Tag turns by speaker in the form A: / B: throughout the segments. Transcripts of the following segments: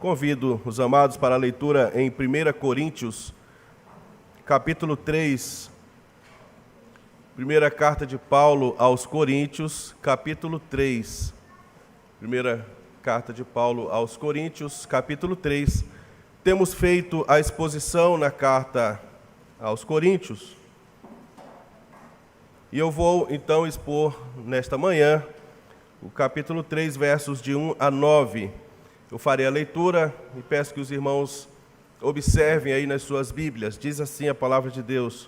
A: convido os amados para a leitura em 1 Coríntios, capítulo 3. Primeira carta de Paulo aos Coríntios, capítulo 3. Primeira carta de Paulo aos Coríntios, capítulo 3. Temos feito a exposição na carta aos Coríntios. E eu vou, então, expor nesta manhã o capítulo 3, versos de 1 a 9. Eu farei a leitura e peço que os irmãos observem aí nas suas Bíblias. Diz assim a palavra de Deus: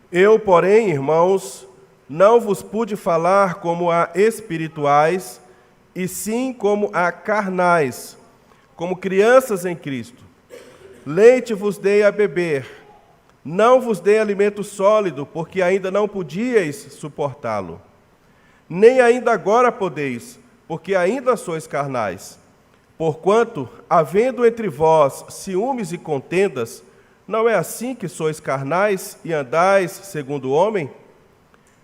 A: Eu, porém, irmãos, não vos pude falar como a espirituais, e sim como a carnais, como crianças em Cristo. Leite vos dei a beber, não vos dei alimento sólido, porque ainda não podíeis suportá-lo. Nem ainda agora podeis, porque ainda sois carnais. Porquanto, havendo entre vós ciúmes e contendas, não é assim que sois carnais e andais segundo o homem?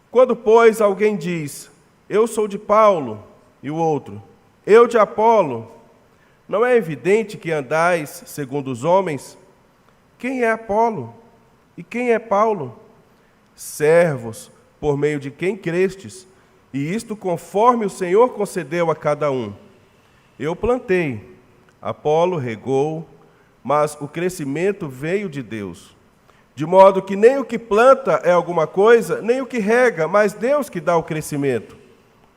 A: Quando, pois, alguém diz, eu sou de Paulo, e o outro, eu de Apolo, não é evidente que andais segundo os homens? Quem é Apolo? E quem é Paulo? Servos, por meio de quem crestes, e isto conforme o Senhor concedeu a cada um. Eu plantei, Apolo regou, mas o crescimento veio de Deus. De modo que nem o que planta é alguma coisa, nem o que rega, mas Deus que dá o crescimento.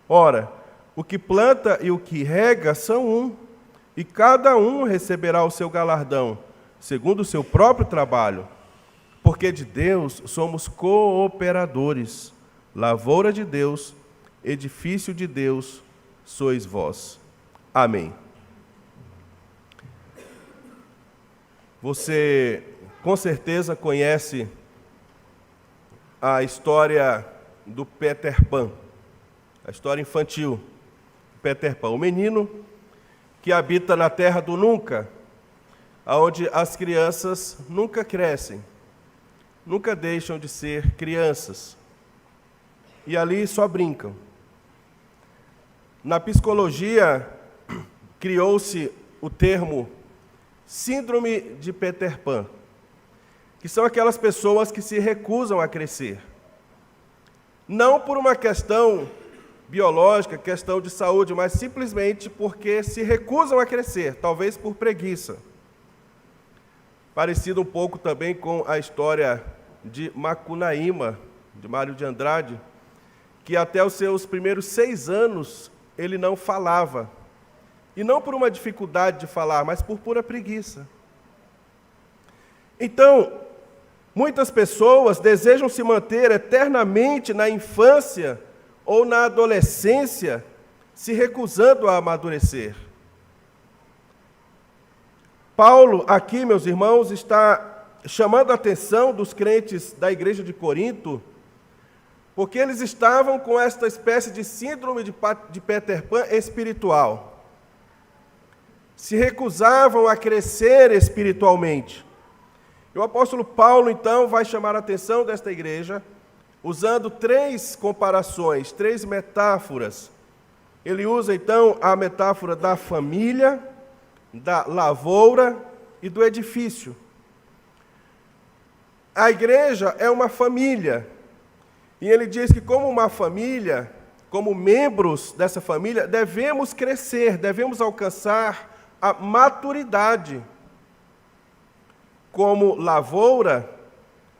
A: Ora, o que planta e o que rega são um, e cada um receberá o seu galardão, segundo o seu próprio trabalho. Porque de Deus somos cooperadores, lavoura de Deus, edifício de Deus sois vós. Amém. Você com certeza conhece a história do Peter Pan, a história infantil Peter Pan, o menino que habita na terra do nunca, onde as crianças nunca crescem, nunca deixam de ser crianças, e ali só brincam. Na psicologia, criou-se o termo Síndrome de Peter Pan, que são aquelas pessoas que se recusam a crescer. Não por uma questão biológica, questão de saúde, mas simplesmente porque se recusam a crescer, talvez por preguiça. Parecido um pouco também com a história de Macunaíma, de Mário de Andrade, que até os seus primeiros 6 anos ele não falava. E não por uma dificuldade de falar, mas por pura preguiça. Então, muitas pessoas desejam se manter eternamente na infância ou na adolescência, se recusando a amadurecer. Paulo, aqui, meus irmãos, está chamando a atenção dos crentes da igreja de Corinto, porque eles estavam com esta espécie de síndrome de Peter Pan espiritual. Se recusavam a crescer espiritualmente. E o apóstolo Paulo, então, vai chamar a atenção desta igreja, usando 3 comparações, 3 metáforas. Ele usa, então, a metáfora da família, da lavoura e do edifício. A igreja é uma família. E ele diz que, como uma família, como membros dessa família, devemos crescer, devemos alcançar a maturidade. Como lavoura,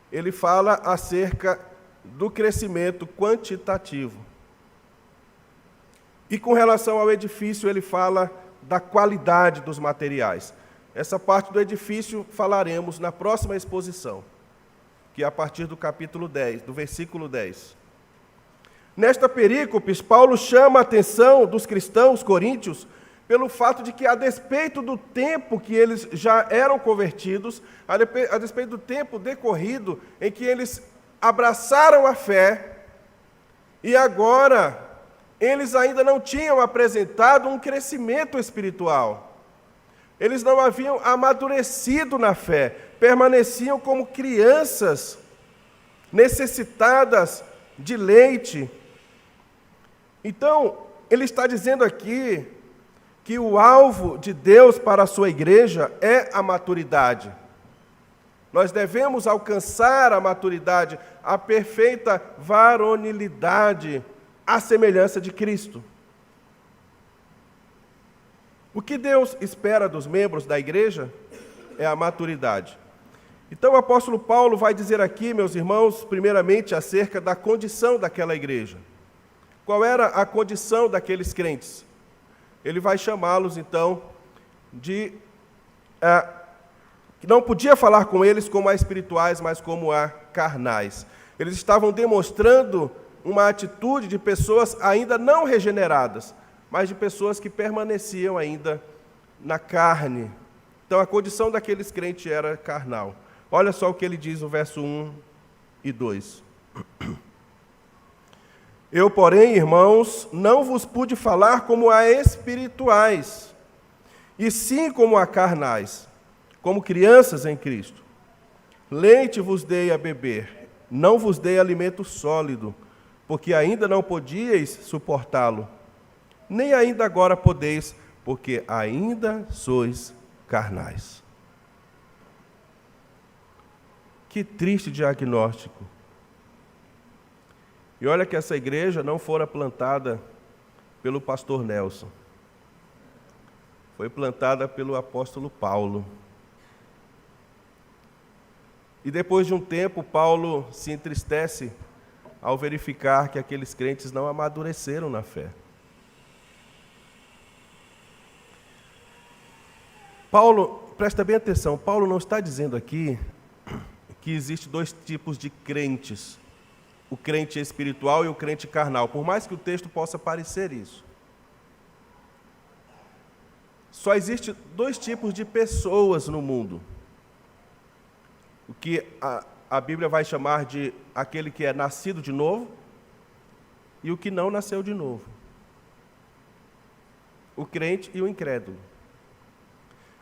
A: ele fala acerca do crescimento quantitativo. E com relação ao edifício, ele fala da qualidade dos materiais. Essa parte do edifício falaremos na próxima exposição, que é a partir do capítulo 10, do versículo 10. Nesta perícope, Paulo chama a atenção dos cristãos coríntios pelo fato de que, a despeito do tempo que eles já eram convertidos, a despeito do tempo decorrido em que eles abraçaram a fé, e agora eles ainda não tinham apresentado um crescimento espiritual. Eles não haviam amadurecido na fé, permaneciam como crianças necessitadas de leite. Então, ele está dizendo aqui que o alvo de Deus para a sua igreja é a maturidade. Nós devemos alcançar a maturidade, a perfeita varonilidade, à semelhança de Cristo. O que Deus espera dos membros da igreja é a maturidade. Então o apóstolo Paulo vai dizer aqui, meus irmãos, primeiramente acerca da condição daquela igreja. Qual era a condição daqueles crentes? Ele vai chamá-los, então, de... que não podia falar com eles como a espirituais, mas como a carnais. Eles estavam demonstrando uma atitude de pessoas ainda não regeneradas, mas de pessoas que permaneciam ainda na carne. Então, a condição daqueles crentes era carnal. Olha só o que ele diz no verso 1 e 2. Eu, porém, irmãos, não vos pude falar como a espirituais, e sim como a carnais, como crianças em Cristo. Leite vos dei a beber, não vos dei alimento sólido, porque ainda não podíeis suportá-lo, nem ainda agora podeis, porque ainda sois carnais. Que triste diagnóstico. E olha que essa igreja não fora plantada pelo pastor Nelson. Foi plantada pelo apóstolo Paulo. E depois de um tempo, Paulo se entristece ao verificar que aqueles crentes não amadureceram na fé. Paulo, presta bem atenção, Paulo não está dizendo aqui que existe dois tipos de crentes, o crente espiritual e o crente carnal, por mais que o texto possa parecer isso. Só existe dois tipos de pessoas no mundo. O que a Bíblia vai chamar de aquele que é nascido de novo e o que não nasceu de novo. O crente e o incrédulo.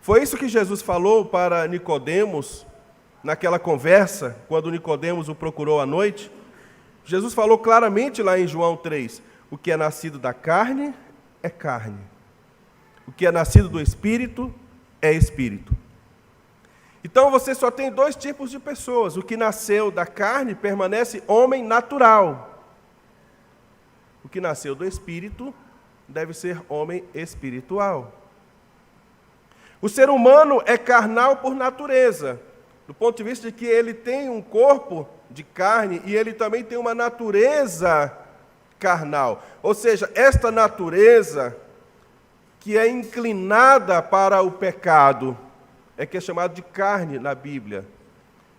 A: Foi isso que Jesus falou para Nicodemos naquela conversa, quando Nicodemos o procurou à noite. Jesus falou claramente lá em João 3, o que é nascido da carne é carne. O que é nascido do Espírito é Espírito. Então você só tem dois tipos de pessoas. O que nasceu da carne permanece homem natural. O que nasceu do Espírito deve ser homem espiritual. O ser humano é carnal por natureza, do ponto de vista de que ele tem um corpo de carne e ele também tem uma natureza carnal. Ou seja, esta natureza que é inclinada para o pecado, é que é chamado de carne na Bíblia.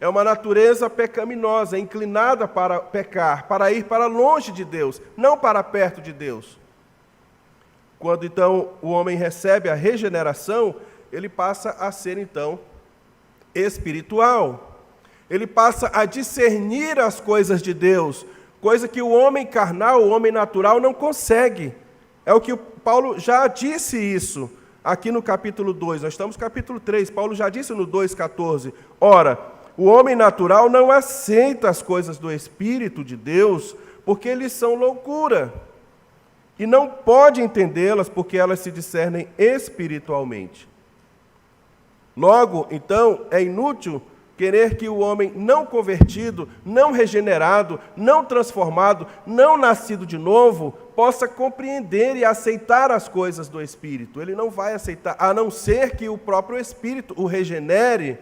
A: É uma natureza pecaminosa, inclinada para pecar, para ir para longe de Deus, não para perto de Deus. Quando então o homem recebe a regeneração, ele passa a ser então espiritual. Ele passa a discernir as coisas de Deus, coisa que o homem carnal, o homem natural não consegue. É o que Paulo já disse isso aqui no capítulo 2. Nós estamos no capítulo 3. Paulo já disse no 2,14. Ora, o homem natural não aceita as coisas do Espírito de Deus, porque eles são loucura. E não pode entendê-las, porque elas se discernem espiritualmente. Logo, então, é inútil querer que o homem não convertido, não regenerado, não transformado, não nascido de novo, possa compreender e aceitar as coisas do Espírito. Ele não vai aceitar, a não ser que o próprio Espírito o regenere,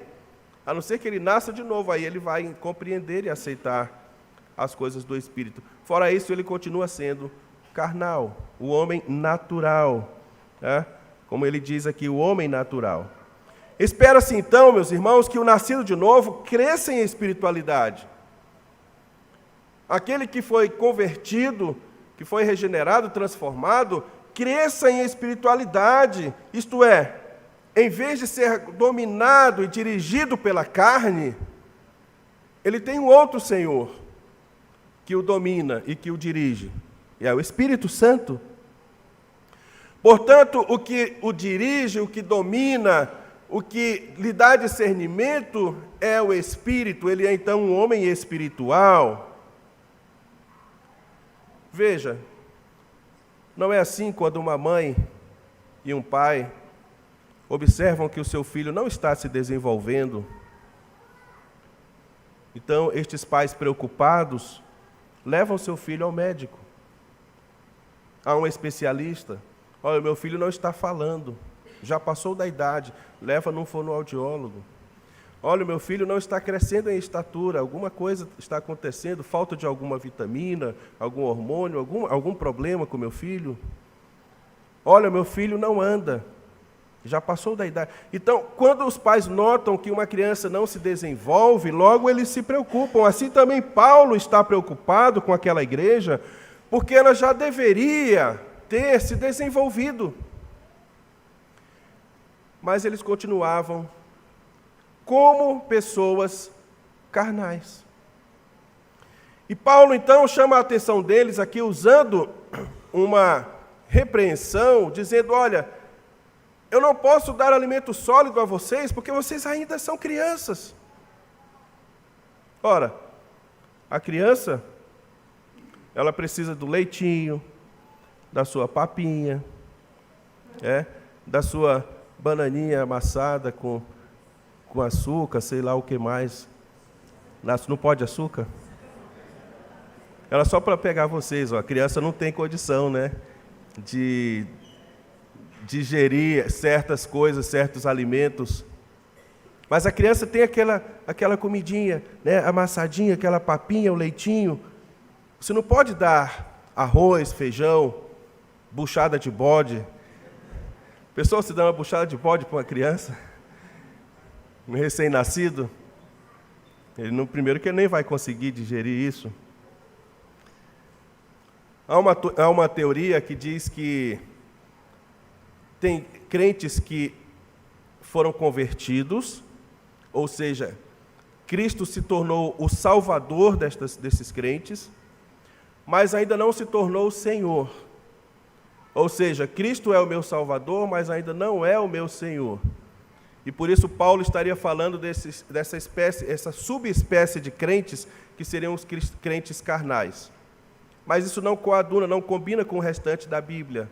A: a não ser que ele nasça de novo, aí ele vai compreender e aceitar as coisas do Espírito. Fora isso, ele continua sendo carnal, o homem natural, né? Como ele diz aqui, o homem natural. Espera-se então, meus irmãos, que o nascido de novo cresça em espiritualidade. Aquele que foi convertido, que foi regenerado, transformado, cresça em espiritualidade. Isto é, em vez de ser dominado e dirigido pela carne, ele tem um outro Senhor que o domina e que o dirige. E é o Espírito Santo. Portanto, o que o dirige, o que domina, o que lhe dá discernimento é o Espírito. Ele é então um homem espiritual. Veja, não é assim quando uma mãe e um pai observam que o seu filho não está se desenvolvendo, então estes pais preocupados levam seu filho ao médico, a um especialista. Olha, meu filho não está falando, já passou da idade, leva num fonoaudiólogo. Olha, meu filho não está crescendo em estatura, alguma coisa está acontecendo, falta de alguma vitamina, algum hormônio, algum problema com meu filho. Olha, meu filho não anda, já passou da idade. Então, quando os pais notam que uma criança não se desenvolve, logo eles se preocupam. Assim também Paulo está preocupado com aquela igreja, porque ela já deveria ter se desenvolvido. Mas eles continuavam como pessoas carnais. E Paulo, então, chama a atenção deles aqui usando uma repreensão, dizendo, olha, eu não posso dar alimento sólido a vocês, porque vocês ainda são crianças. Ora, a criança, ela precisa do leitinho, da sua papinha, da sua bananinha amassada com açúcar, sei lá o que mais. Não pode açúcar? Ela só para pegar vocês, ó, a criança não tem condição, né, de digerir certas coisas, certos alimentos. Mas a criança tem aquela comidinha, né, amassadinha, aquela papinha, o leitinho. Você não pode dar arroz, feijão, buchada de bode. Pessoal, se dá uma buchada de bode para uma criança, um recém-nascido, primeiro que ele nem vai conseguir digerir isso. Há uma teoria que diz que tem crentes que foram convertidos, ou seja, Cristo se tornou o Salvador desses crentes, mas ainda não se tornou o Senhor. Ou seja, Cristo é o meu Salvador, mas ainda não é o meu Senhor. E por isso Paulo estaria falando dessa espécie, essa subespécie de crentes, que seriam os crentes carnais. Mas isso não coaduna, não combina com o restante da Bíblia.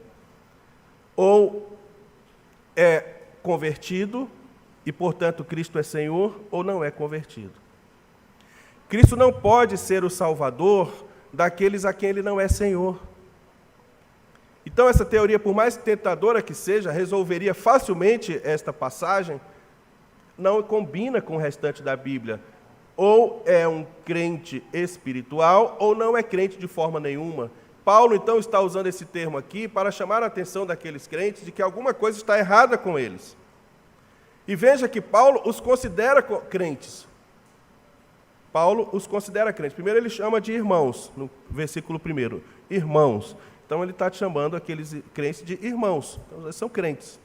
A: Ou é convertido, e portanto Cristo é Senhor, ou não é convertido. Cristo não pode ser o Salvador daqueles a quem Ele não é Senhor. Então essa teoria, por mais tentadora que seja, resolveria facilmente esta passagem, não combina com o restante da Bíblia. Ou é um crente espiritual, ou não é crente de forma nenhuma. Paulo, então, está usando esse termo aqui para chamar a atenção daqueles crentes de que alguma coisa está errada com eles. E veja que Paulo os considera crentes. Paulo os considera crentes. Primeiro ele chama de irmãos, no versículo 1, irmãos. Então ele está chamando aqueles crentes de irmãos, então eles são crentes.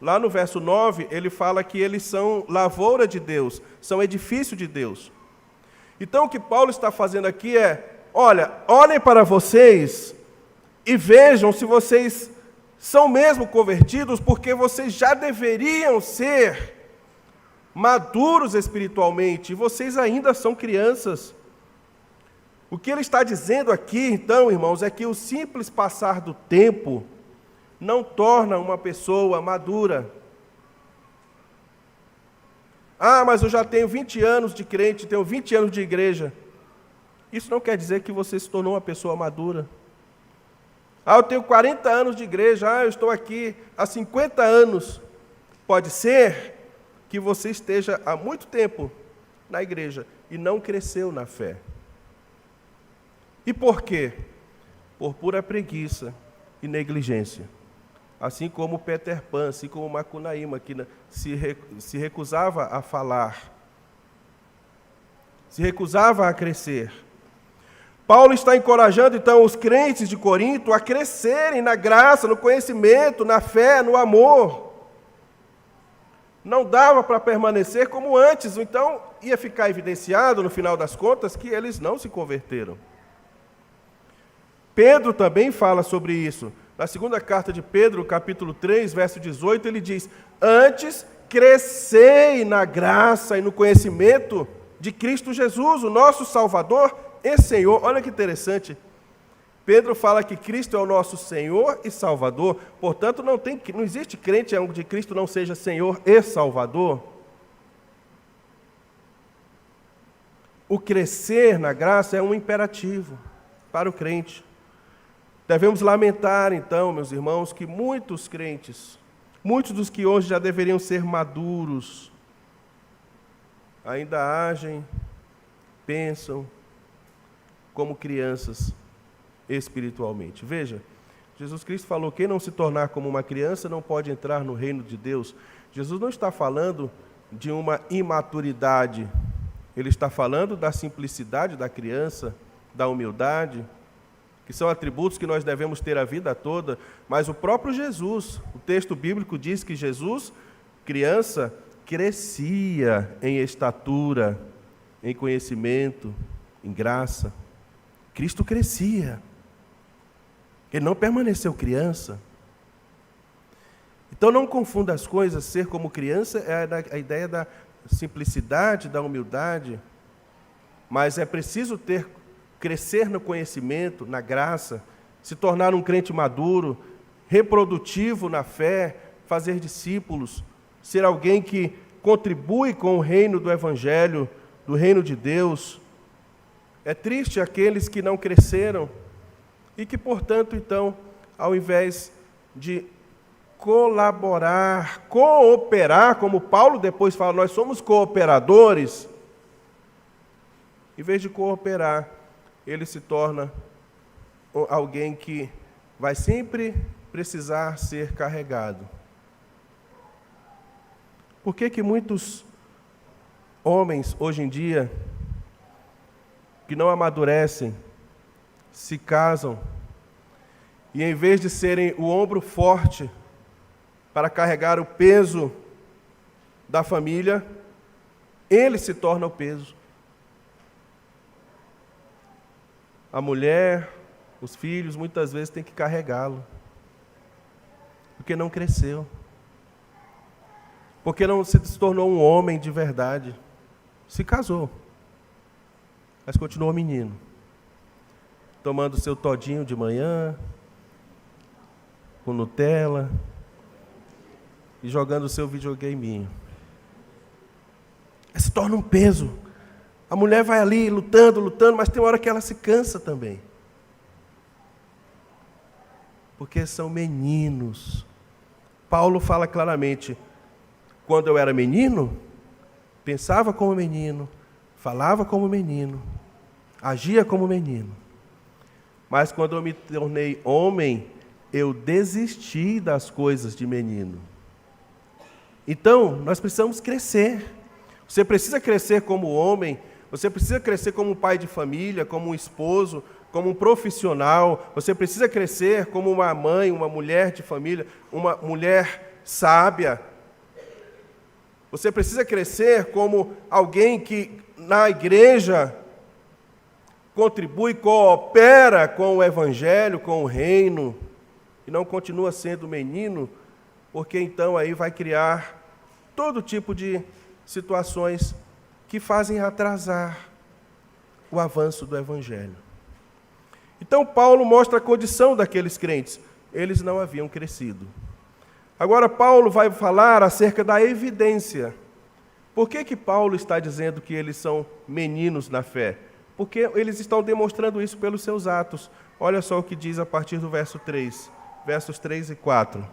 A: Lá no verso 9, ele fala que eles são lavoura de Deus, são edifício de Deus. Então o que Paulo está fazendo aqui é, olha, olhem para vocês e vejam se vocês são mesmo convertidos, porque vocês já deveriam ser maduros espiritualmente, e vocês ainda são crianças. O que ele está dizendo aqui, então, irmãos, é que o simples passar do tempo não torna uma pessoa madura. Ah, mas eu já tenho 20 anos de crente, tenho 20 anos de igreja. Isso não quer dizer que você se tornou uma pessoa madura. Ah, eu tenho 40 anos de igreja, eu estou aqui há 50 anos. Pode ser que você esteja há muito tempo na igreja e não cresceu na fé. E por quê? Por pura preguiça e negligência. Assim como Peter Pan, assim como Macunaíma, que se recusava a falar, se recusava a crescer. Paulo está encorajando, então, os crentes de Corinto a crescerem na graça, no conhecimento, na fé, no amor. Não dava para permanecer como antes, então ia ficar evidenciado, no final das contas, que eles não se converteram. Pedro também fala sobre isso. Na segunda carta de Pedro, capítulo 3, verso 18, ele diz: antes crescei na graça e no conhecimento de Cristo Jesus, o nosso Salvador e Senhor. Olha que interessante. Pedro fala que Cristo é o nosso Senhor e Salvador, portanto não existe crente onde Cristo não seja Senhor e Salvador. O crescer na graça é um imperativo para o crente. Devemos lamentar, então, meus irmãos, que muitos crentes, muitos dos que hoje já deveriam ser maduros, ainda agem, pensam como crianças espiritualmente. Veja, Jesus Cristo falou: quem não se tornar como uma criança não pode entrar no reino de Deus. Jesus não está falando de uma imaturidade, ele está falando da simplicidade da criança, da humildade, que são atributos que nós devemos ter a vida toda, mas o próprio Jesus, o texto bíblico diz que Jesus, criança, crescia em estatura, em conhecimento, em graça. Cristo crescia. Ele não permaneceu criança. Então não confunda as coisas. Ser como criança é a ideia da simplicidade, da humildade, mas é preciso crescer no conhecimento, na graça, se tornar um crente maduro, reprodutivo na fé, fazer discípulos, ser alguém que contribui com o reino do Evangelho, do reino de Deus. É triste aqueles que não cresceram e que, portanto, então, ao invés de colaborar, cooperar, como Paulo depois fala, nós somos cooperadores, em vez de cooperar, ele se torna alguém que vai sempre precisar ser carregado. Por que muitos homens, hoje em dia, que não amadurecem, se casam, e em vez de serem o ombro forte para carregar o peso da família, ele se torna o peso. A mulher, os filhos, muitas vezes têm que carregá-lo, porque não cresceu, porque não se tornou um homem de verdade. Se casou, mas continuou menino, tomando seu todinho de manhã, com Nutella, e jogando o seu videogameinho. Se torna um peso. A mulher vai ali lutando, mas tem uma hora que ela se cansa também. Porque são meninos. Paulo fala claramente: quando eu era menino, pensava como menino, falava como menino, agia como menino. Mas quando eu me tornei homem, eu desisti das coisas de menino. Então, nós precisamos crescer. Você precisa crescer como homem, você precisa crescer como um pai de família, como um esposo, como um profissional, você precisa crescer como uma mãe, uma mulher de família, uma mulher sábia. Você precisa crescer como alguém que na igreja contribui, coopera com o Evangelho, com o reino, e não continua sendo menino, porque então aí vai criar todo tipo de situações que fazem atrasar o avanço do Evangelho. Então Paulo mostra a condição daqueles crentes. Eles não haviam crescido. Agora Paulo vai falar acerca da evidência. Por que Paulo está dizendo que eles são meninos na fé? Porque eles estão demonstrando isso pelos seus atos. Olha só o que diz a partir do verso 3, versos 3 e 4.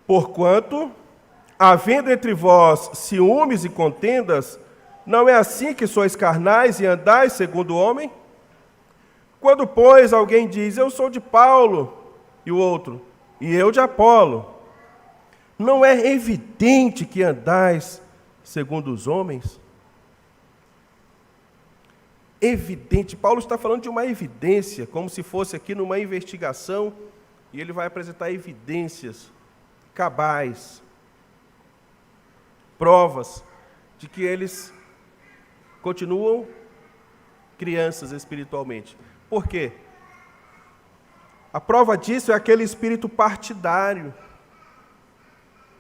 A: Porquanto, havendo entre vós ciúmes e contendas, não é assim que sois carnais e andais segundo o homem? Quando, pois, alguém diz, eu sou de Paulo, e o outro, e eu de Apolo, não é evidente que andais segundo os homens? Evidente. Paulo está falando de uma evidência, como se fosse aqui numa investigação, e ele vai apresentar evidências cabais, provas de que eles continuam crianças espiritualmente. Por quê? A prova disso é aquele espírito partidário.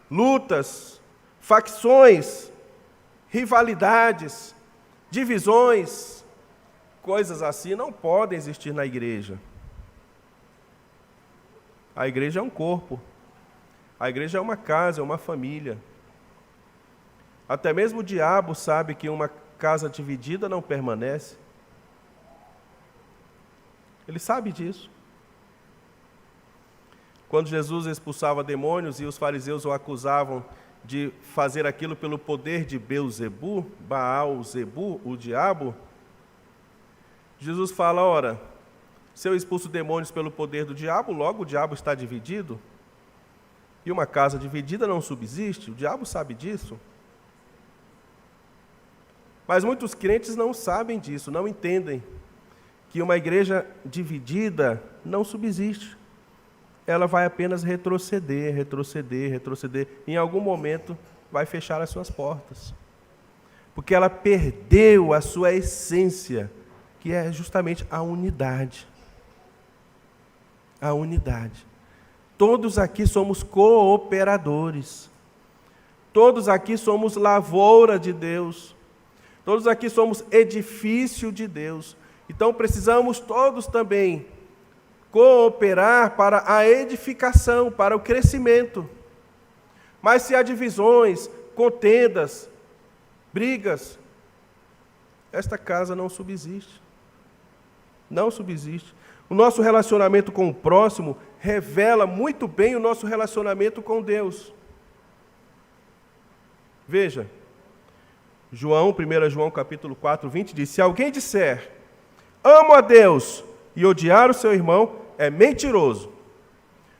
A: Lutas, facções, rivalidades, divisões, coisas assim não podem existir na igreja. A igreja é um corpo. A igreja é uma casa, é uma família. Até mesmo o diabo sabe que uma casa dividida não permanece. Ele sabe disso. Quando Jesus expulsava demônios e os fariseus o acusavam de fazer aquilo pelo poder de Beelzebu, Baal-zebu, o diabo, Jesus fala, ora, se eu expulso demônios pelo poder do diabo, logo o diabo está dividido. E uma casa dividida não subsiste, o diabo sabe disso. Mas muitos crentes não sabem disso, não entendem que uma igreja dividida não subsiste. Ela vai apenas retroceder, retroceder, retroceder. Em algum momento vai fechar as suas portas. Porque ela perdeu a sua essência, que é justamente a unidade. A unidade. Todos aqui somos cooperadores. Todos aqui somos lavoura de Deus. Todos aqui somos edifício de Deus. Então precisamos todos também cooperar para a edificação, para o crescimento. Mas se há divisões, contendas, brigas, esta casa não subsiste. Não subsiste. O nosso relacionamento com o próximo revela muito bem o nosso relacionamento com Deus. Veja, 1 João capítulo 4, 20 diz, se alguém disser, amo a Deus, e odiar o seu irmão, é mentiroso.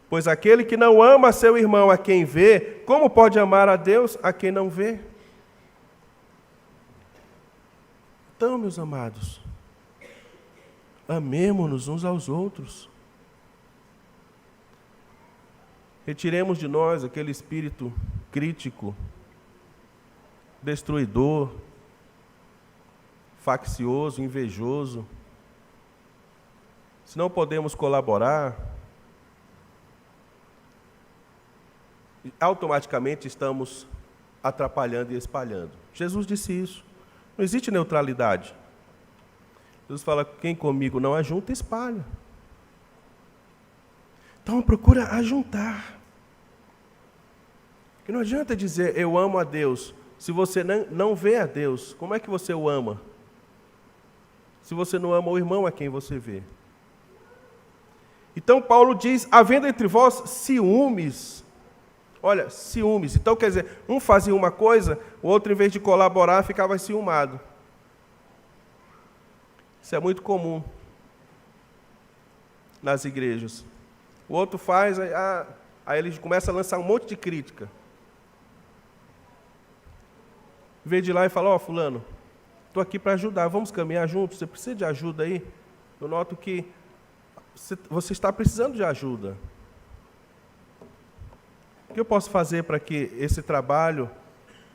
A: Pois aquele que não ama seu irmão a quem vê, como pode amar a Deus a quem não vê? Então, meus amados, amemo-nos uns aos outros. Retiremos de nós aquele espírito crítico, destruidor, faccioso, invejoso. Se não podemos colaborar, automaticamente estamos atrapalhando e espalhando. Jesus disse isso. Não existe neutralidade. Jesus fala, quem comigo não ajunta, espalha. Então procura ajuntar. Porque não adianta dizer, eu amo a Deus, se você não vê a Deus. Como é que você o ama? Se você não ama o irmão a quem você vê. Então Paulo diz, havendo entre vós ciúmes. Olha, ciúmes. Então quer dizer, um fazia uma coisa, o outro em vez de colaborar ficava ciumado. Isso é muito comum nas igrejas. O outro faz, aí ele começa a lançar um monte de crítica. Em vez de ir lá e falar, ó, fulano, estou aqui para ajudar, vamos caminhar juntos, você precisa de ajuda aí? Eu noto que você está precisando de ajuda. O que eu posso fazer para que esse trabalho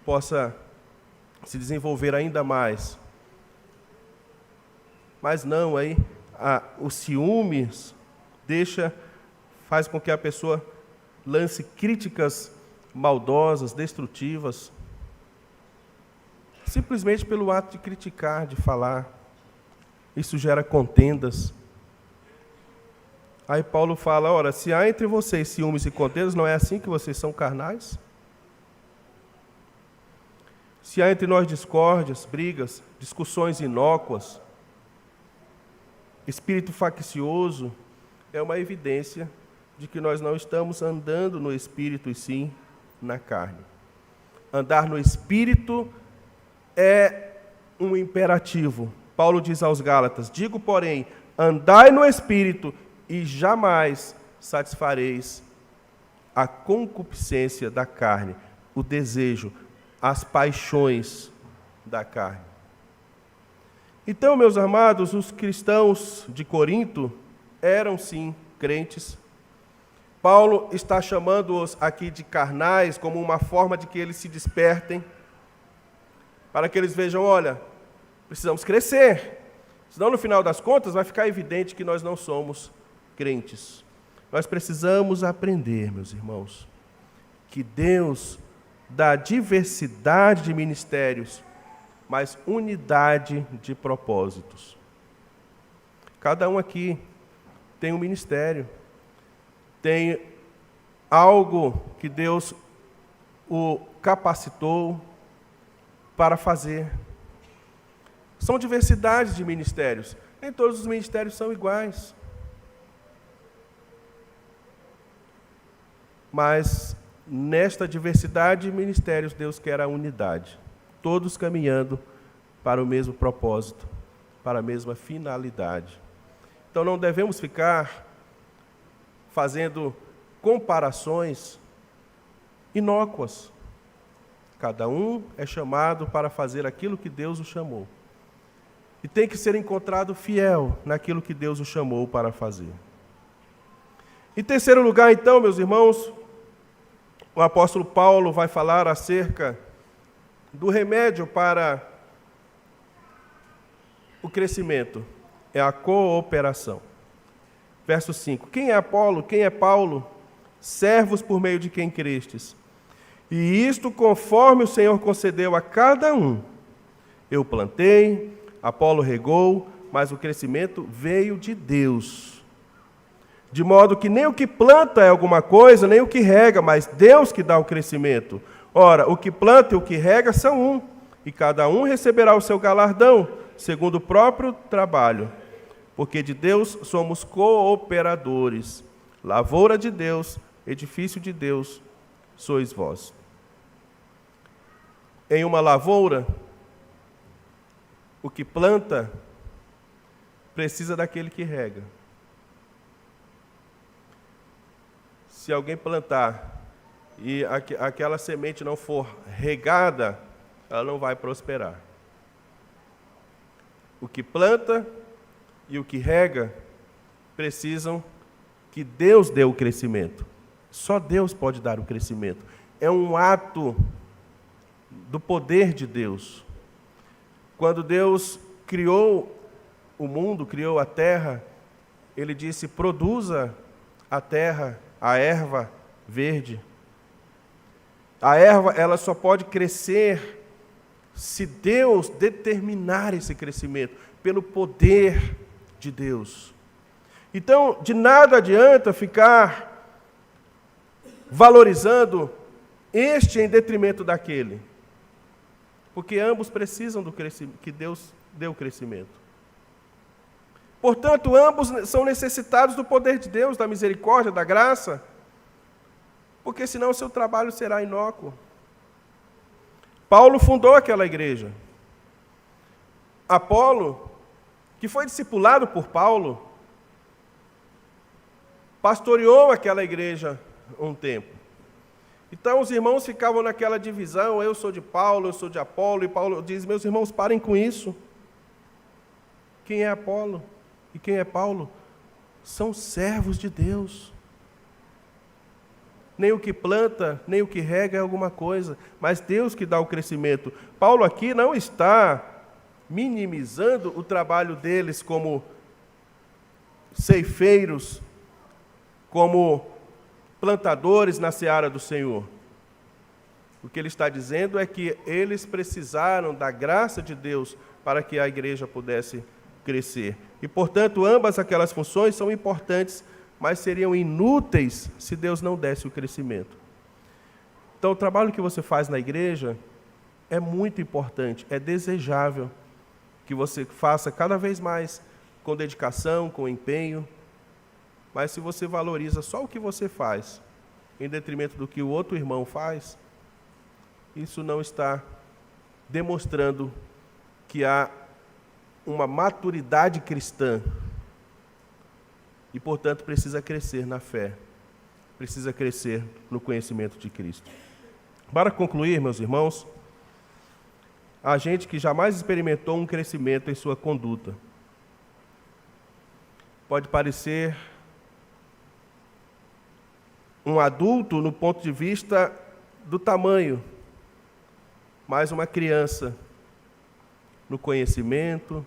A: possa se desenvolver ainda mais? Mas não, aí o ciúmes faz com que a pessoa lance críticas maldosas, destrutivas, simplesmente pelo ato de criticar, de falar. Isso gera contendas. Aí Paulo fala, ora, se há entre vocês ciúmes e contendas, não é assim que vocês são carnais? Se há entre nós discórdias, brigas, discussões inócuas, espírito faccioso, é uma evidência de que nós não estamos andando no Espírito, e sim na carne. Andar no Espírito é um imperativo. Paulo diz aos Gálatas, digo, porém, andai no Espírito e jamais satisfareis a concupiscência da carne, o desejo, as paixões da carne. Então, meus amados, os cristãos de Corinto eram, sim, crentes. Paulo está chamando-os aqui de carnais como uma forma de que eles se despertem, para que eles vejam, olha, precisamos crescer, senão no final das contas vai ficar evidente que nós não somos crentes. Nós precisamos aprender, meus irmãos, que Deus dá diversidade de ministérios, mas unidade de propósitos. Cada um aqui tem um ministério, tem algo que Deus o capacitou para fazer. São diversidades de ministérios. Nem todos os ministérios são iguais. Mas nesta diversidade de ministérios, Deus quer a unidade. Todos caminhando para o mesmo propósito, para a mesma finalidade. Então não devemos ficar fazendo comparações inócuas. Cada um é chamado para fazer aquilo que Deus o chamou. E tem que ser encontrado fiel naquilo que Deus o chamou para fazer. Em terceiro lugar, então, meus irmãos, o apóstolo Paulo vai falar acerca do remédio para o crescimento. É a cooperação. Verso 5. Quem é Apolo? Quem é Paulo? Servos por meio de quem crestes. E isto conforme o Senhor concedeu a cada um. Eu plantei, Apolo regou, mas o crescimento veio de Deus. De modo que nem o que planta é alguma coisa, nem o que rega, mas Deus que dá o crescimento. Ora, o que planta e o que rega são um, e cada um receberá o seu galardão, segundo o próprio trabalho. Porque de Deus somos cooperadores. Lavoura de Deus, edifício de Deus, sois vós. Em uma lavoura, o que planta precisa daquele que rega. Se alguém plantar e aquela semente não for regada, ela não vai prosperar. O que planta e o que rega precisam que Deus dê o crescimento. Só Deus pode dar o crescimento. É um ato do poder de Deus. Quando Deus criou o mundo, criou a terra, Ele disse: produza a terra, a erva verde. A erva, ela só pode crescer se Deus determinar esse crescimento, pelo poder de Deus. Então, de nada adianta ficar valorizando este em detrimento daquele, porque ambos precisam do crescimento, que Deus dê o crescimento. Portanto, ambos são necessitados do poder de Deus, da misericórdia, da graça, porque senão o seu trabalho será inócuo. Paulo fundou aquela igreja. Apolo, que foi discipulado por Paulo, pastoreou aquela igreja um tempo. Então os irmãos ficavam naquela divisão: eu sou de Paulo, eu sou de Apolo, e Paulo diz: meus irmãos, parem com isso. Quem é Apolo e quem é Paulo? São servos de Deus. Nem o que planta, nem o que rega é alguma coisa, mas Deus que dá o crescimento. Paulo aqui não está minimizando o trabalho deles como ceifeiros, como plantadores na seara do Senhor. O que ele está dizendo é que eles precisaram da graça de Deus para que a igreja pudesse crescer. E, portanto, ambas aquelas funções são importantes, mas seriam inúteis se Deus não desse o crescimento. Então, o trabalho que você faz na igreja é muito importante, é desejável que você faça cada vez mais com dedicação, com empenho, mas se você valoriza só o que você faz, em detrimento do que o outro irmão faz, isso não está demonstrando que há uma maturidade cristã e, portanto, precisa crescer na fé, precisa crescer no conhecimento de Cristo. Para concluir, meus irmãos, há gente que jamais experimentou um crescimento em sua conduta. Pode parecer um adulto no ponto de vista do tamanho, mas uma criança no conhecimento,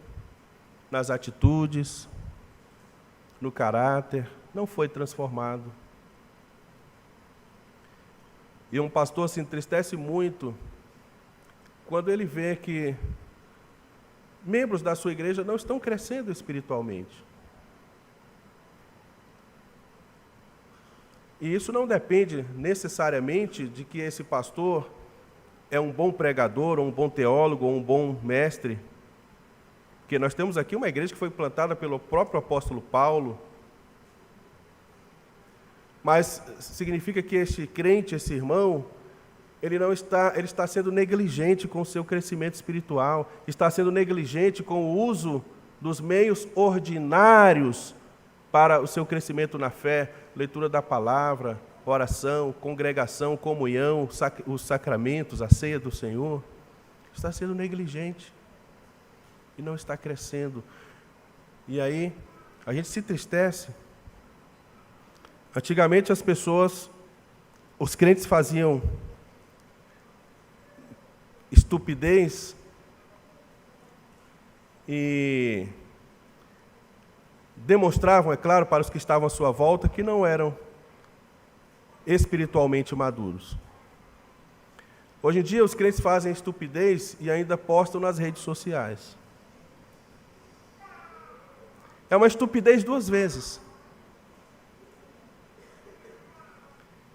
A: nas atitudes, no caráter, não foi transformado. E um pastor se entristece muito quando ele vê que membros da sua igreja não estão crescendo espiritualmente. E isso não depende necessariamente de que esse pastor é um bom pregador, ou um bom teólogo, ou um bom mestre. Porque nós temos aqui uma igreja que foi plantada pelo próprio apóstolo Paulo. Mas significa que este crente, esse irmão, ele está sendo negligente com o seu crescimento espiritual, está sendo negligente com o uso dos meios ordinários para o seu crescimento na fé, leitura da palavra, oração, congregação, comunhão, os sacramentos, a ceia do Senhor. Está sendo negligente e não está crescendo. E aí, a gente se entristece. Antigamente os crentes faziam estupidez e demonstravam, é claro, para os que estavam à sua volta, que não eram espiritualmente maduros. Hoje em dia, os crentes fazem estupidez e ainda postam nas redes sociais. É uma estupidez duas vezes.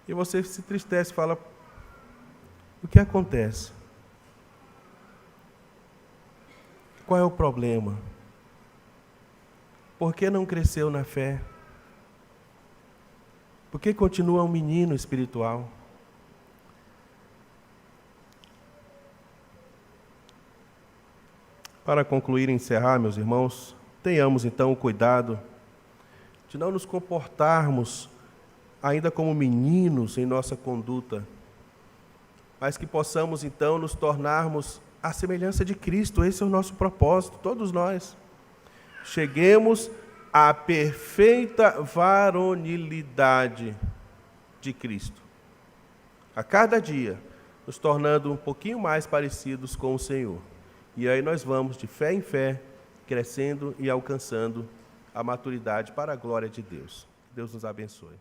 A: E você se entristece e fala, o que acontece? Qual é o problema? Por que não cresceu na fé? Por que continua um menino espiritual? Para concluir e encerrar, meus irmãos, tenhamos então o cuidado de não nos comportarmos ainda como meninos em nossa conduta, mas que possamos então nos tornarmos à semelhança de Cristo. Esse é o nosso propósito, todos nós. Cheguemos à perfeita varonilidade de Cristo. A cada dia, nos tornando um pouquinho mais parecidos com o Senhor. E aí nós vamos, de fé em fé, crescendo e alcançando a maturidade para a glória de Deus. Deus nos abençoe.